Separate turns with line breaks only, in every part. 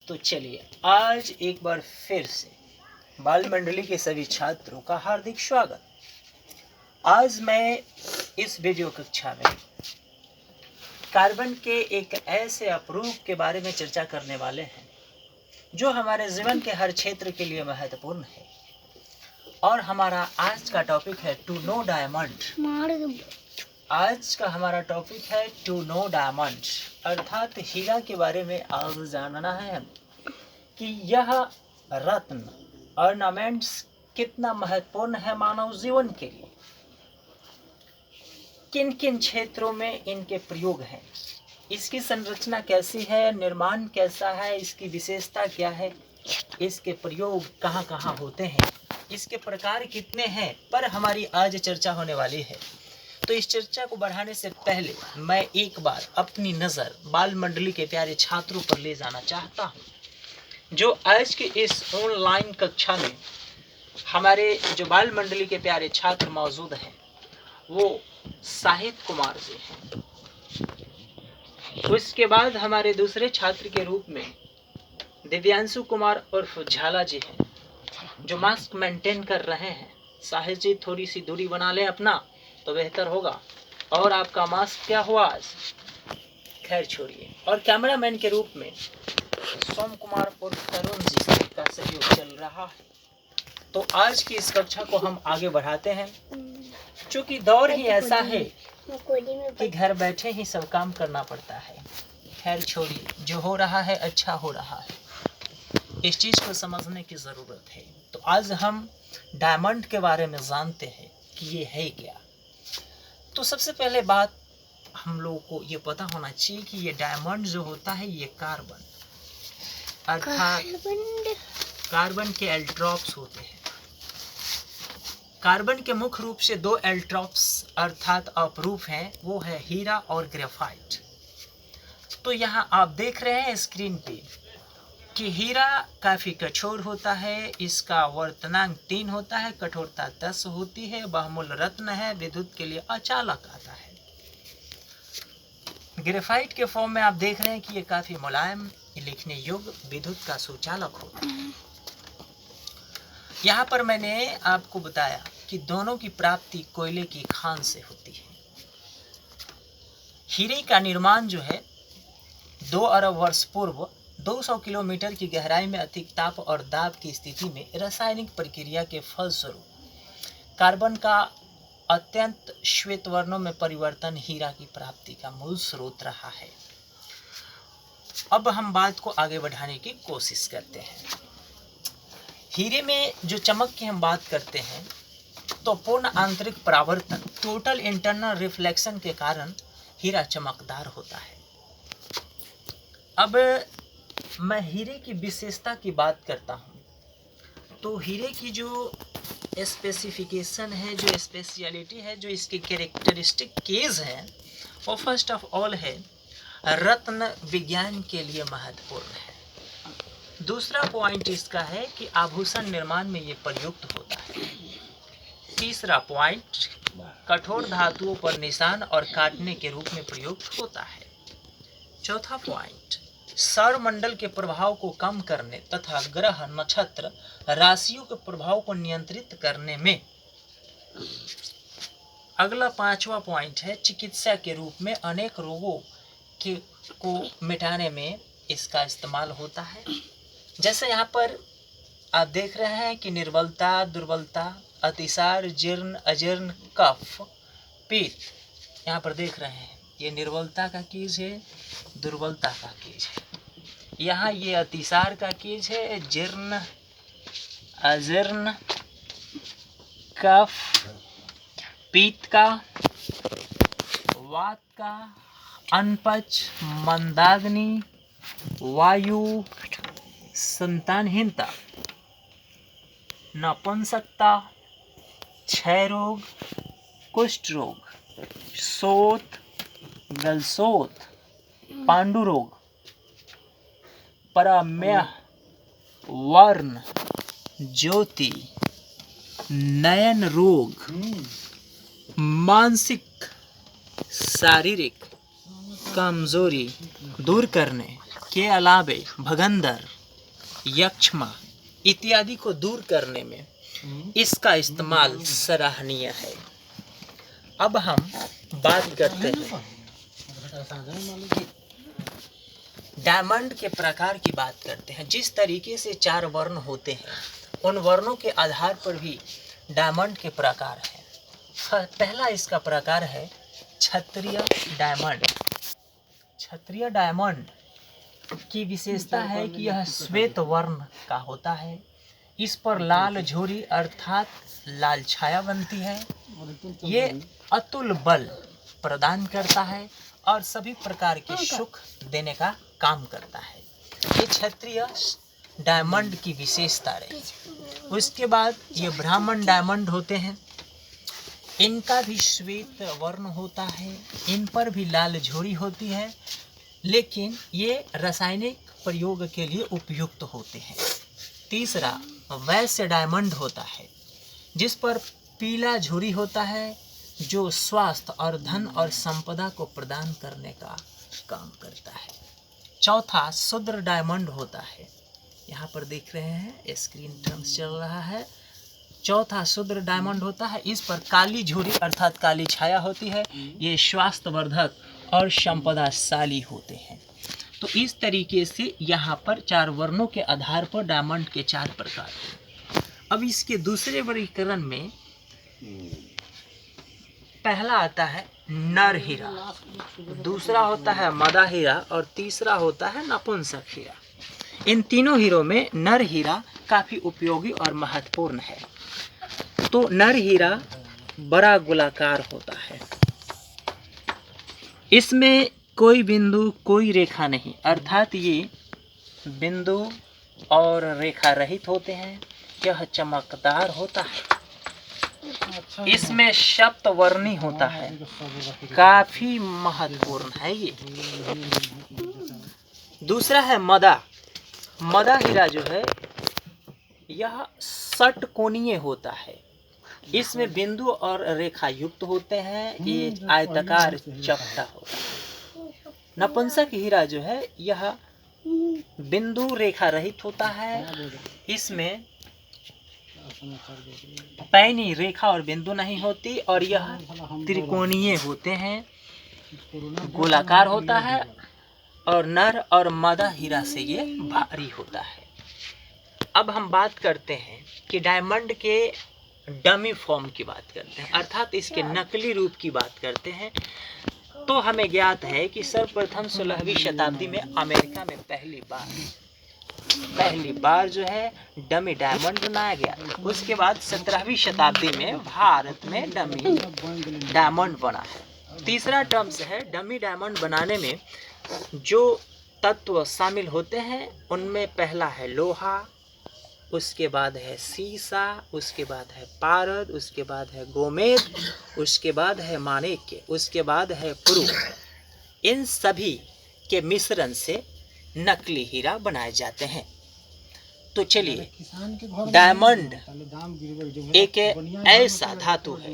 तो चलिए आज एक बार फिर से बाल मंडली के सभी छात्रों का हार्दिक स्वागत। आज मैं इस वीडियो कक्षा में कार्बन के एक ऐसे अपरूप के बारे में चर्चा करने वाले हैं जो हमारे जीवन के हर क्षेत्र के लिए महत्वपूर्ण है। और हमारा आज का टॉपिक है टू नो डायमंड। आज का हमारा टॉपिक है टू नो डायमंड, अर्थात हीरा के बारे में आज जानना है हम कि यह रत्न ऑर्नामेंट्स कितना महत्वपूर्ण है मानव जीवन के लिए, किन किन क्षेत्रों में इनके प्रयोग हैं, इसकी संरचना कैसी है, निर्माण कैसा है, इसकी विशेषता क्या है, इसके प्रयोग कहाँ कहाँ होते हैं, इसके प्रकार कितने हैं, पर हमारी आज चर्चा होने वाली है। तो इस चर्चा को बढ़ाने से पहले मैं एक बार अपनी नज़र बाल मंडली के प्यारे छात्रों पर ले जाना चाहता हूं, जो आज की इस ऑनलाइन कक्षा में हमारे जो बाल मंडली के प्यारे छात्र मौजूद हैं वो साहित्य कुमार जी हैं। उसके बाद हमारे दूसरे छात्र के रूप में दिव्यांशु कुमार उर्फ झाला जी हैं, जो मास्क मेंटेन कर रहे हैं। साहित्य जी थोड़ी सी दूरी बना लें अपना तो बेहतर होगा। और आपका मास्क क्या हुआ आज, खैर छोड़िए। और कैमरामैन के रूप में सोम कुमार और तरुण जी का सहयोग चल रहा है। तो आज की इस कक्षा को हम आगे बढ़ाते हैं, क्योंकि दौर ही ऐसा है कि घर बैठे ही सब काम करना पड़ता है। खैर छोड़िए, जो हो रहा है अच्छा हो रहा है, इस चीज़ को समझने की ज़रूरत है। तो आज हम डायमंड के बारे में जानते हैं कि ये है क्या। तो सबसे पहले बात हम लोगों को ये पता होना चाहिए कि ये डायमंड जो होता है ये कार्बन अर्थात कार्बन के एल्ट्रॉप्स होते हैं। कार्बन के मुख्य रूप से दो एल्ट्रॉप्स अर्थात अपरूप हैं, वो है हीरा और ग्रेफाइट। तो यहाँ आप देख रहे हैं स्क्रीन पे कि हीरा काफ़ी कठोर होता है, इसका वर्तनांक 3 होता है, कठोरता 10 होती है, बहुमूल रत्न है, विद्युत के लिए अचालक आता है। ग्रेफाइट के फॉर्म में आप देख रहे हैं कि ये काफ़ी मुलायम, लिखने योग्य, विद्युत का सुचालक होता है। यहाँ पर मैंने आपको बताया कि दोनों की प्राप्ति कोयले की खान से होती है। हीरे का निर्माण जो है 2 अरब वर्ष पूर्व 200 किलोमीटर की गहराई में अधिक ताप और दाब की स्थिति में रासायनिक प्रक्रिया के फलस्वरूप कार्बन का अत्यंत श्वेत वर्णों में परिवर्तन हीरा की प्राप्ति का मूल स्रोत रहा है। अब हम बात को आगे बढ़ाने की कोशिश करते हैं। हीरे में जो चमक की हम बात करते हैं तो पूर्ण आंतरिक परावर्तन, टोटल इंटरनल रिफ्लेक्शन के कारण हीरा चमकदार होता है। अब मैं हीरे की विशेषता की बात करता हूँ तो हीरे की जो स्पेसिफिकेशन है, जो स्पेशलिटी है, जो इसकी कैरेक्टरिस्टिक केस है, वो फर्स्ट ऑफ ऑल है रत्न विज्ञान के लिए महत्वपूर्ण है। दूसरा पॉइंट इसका है कि आभूषण निर्माण में ये प्रयुक्त होता है। तीसरा पॉइंट कठोर धातुओं पर निशान और काटने के रूप में प्रयुक्त होता है। चौथा पॉइंट सौरमंडल के प्रभाव को कम करने तथा ग्रह नक्षत्र राशियों के प्रभाव को नियंत्रित करने में। अगला पांचवा पॉइंट है चिकित्सा के रूप में अनेक रोगों को मिटाने में इसका इस्तेमाल होता है। जैसे यहाँ पर आप देख रहे हैं कि निर्बलता, दुर्बलता, अतिसार, जीर्ण, अजीर्ण, कफ, पित्त, यहाँ पर देख रहे हैं ये निर्बलता का केस है, दुर्बलता का केस है। यहाँ ये अतिसार का केस है, जीर्ण, अजीर्ण, कफ, पित्त का, वात का, अनपच, मंदाग्नि, वायु, संतानहीनता, नपुंसकता, क्षय रोग, कुष्ठ रोग, शोथ, गलशोथ, पांडु रोग, पराम्यह, वर्ण, ज्योति, नयन रोग, मानसिक शारीरिक कमजोरी दूर करने के अलावे भगंदर, यक्ष्मा इत्यादि को दूर करने में इसका इस्तेमाल सराहनीय है। अब हम बात करते हैं डायमंड के प्रकार की बात करते हैं। जिस तरीके से 4 वर्ण होते हैं उन वर्णों के आधार पर भी डायमंड के प्रकार हैं। पहला इसका प्रकार है क्षत्रिय डायमंड। क्षत्रिय डायमंड की विशेषता है कि यह श्वेत वर्ण का होता है। इस पर लाल झुर्री अर्थात लाल छाया बनती है। ये अतुल बल प्रदान करता है और सभी प्रकार के सुख देने का काम करता है। ये क्षत्रिय डायमंड की विशेषता रही। उसके बाद ये ब्राह्मण डायमंड होते हैं। इनका भी श्वेत वर्ण होता है। इन पर भी लाल झुर्री होती है, लेकिन ये रासायनिक प्रयोग के लिए उपयुक्त होते हैं। तीसरा वैश्य डायमंड होता है, जिस पर पीला झुर्री होता है, जो स्वास्थ्य और धन और संपदा को प्रदान करने का काम करता है। चौथा शूद्र डायमंड होता है। यहाँ पर देख रहे हैं स्क्रीन टर्म्स चल रहा है। चौथा शूद्र डायमंड होता है। इस पर काली झुर्री अर्थात काली छाया होती है। ये स्वास्थ्यवर्धक और संपदाशाली होते हैं। तो इस तरीके से यहाँ पर 4 वर्णों के आधार पर डायमंड के 4 प्रकार हैं। अब इसके दूसरे वर्गीकरण में पहला आता है नर हीरा, दूसरा होता है मदा हीरा और तीसरा होता है नपुंसक हीरा। इन तीनों हीरों में नर हीरा काफ़ी उपयोगी और महत्वपूर्ण है। तो नर हीरा बड़ा गोलाकार होता है। इसमें कोई बिंदु कोई रेखा नहीं, अर्थात ये बिंदु और रेखा रहित होते हैं। यह चमकदार होता है। इसमें सप्तवर्णी होता है, काफी महत्वपूर्ण है ये। दूसरा है मदा। मदा हीरा जो है यह षटकोणीय होता है। इसमें बिंदु और रेखा युक्त होते हैं। ये आयताकार चपटा होता है। नपुंसक हीरा जो है यह बिंदु रेखा रहित होता है। इसमें पैनी रेखा और बिंदु नहीं होती और यह त्रिकोणीय होते हैं, गोलाकार होता है और नर और मदा हीरा से ये भारी होता है। अब हम बात करते हैं कि डायमंड के डमी फॉर्म की बात करते हैं, अर्थात इसके नकली रूप की बात करते हैं। तो हमें ज्ञात है कि सर्वप्रथम 16वीं शताब्दी में अमेरिका में पहली बार जो है डमी डायमंड बनाया गया। उसके बाद 17वीं शताब्दी में भारत में डमी डायमंड बना है। तीसरा टर्म्स है डमी डायमंड बनाने में जो तत्व शामिल होते हैं उनमें पहला है लोहा, उसके बाद है सीसा, उसके बाद है पारद, उसके बाद है गोमेद, उसके बाद है माणिक्य, उसके बाद है पुरु। इन सभी के मिश्रण से नकली हीरा बनाए जाते हैं। तो चलिए, डायमंड एक ऐसा धातु है,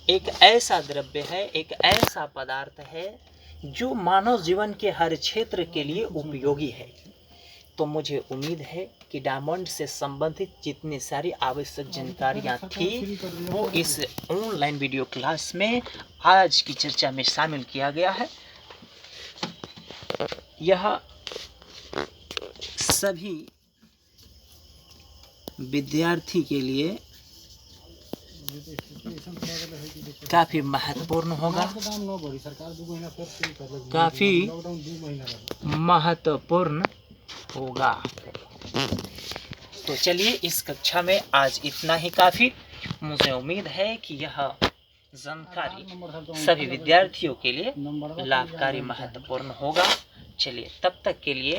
एक ऐसा द्रव्य है, एक ऐसा पदार्थ है जो मानव जीवन के हर क्षेत्र के लिए उपयोगी है। तो मुझे उम्मीद है कि डायमंड से संबंधित जितनी सारी आवश्यक जानकारियाँ थी वो इस ऑनलाइन वीडियो क्लास में आज की चर्चा में शामिल किया गया है। यह सभी विद्यार्थी के लिए काफ़ी महत्वपूर्ण होगा, काफ़ी महत्वपूर्ण होगा। तो चलिए, इस कक्षा में आज इतना ही काफ़ी। मुझे उम्मीद है कि यह जानकारी सभी विद्यार्थियों के लिए लाभकारी महत्वपूर्ण होगा। चलिए, तब तक के लिए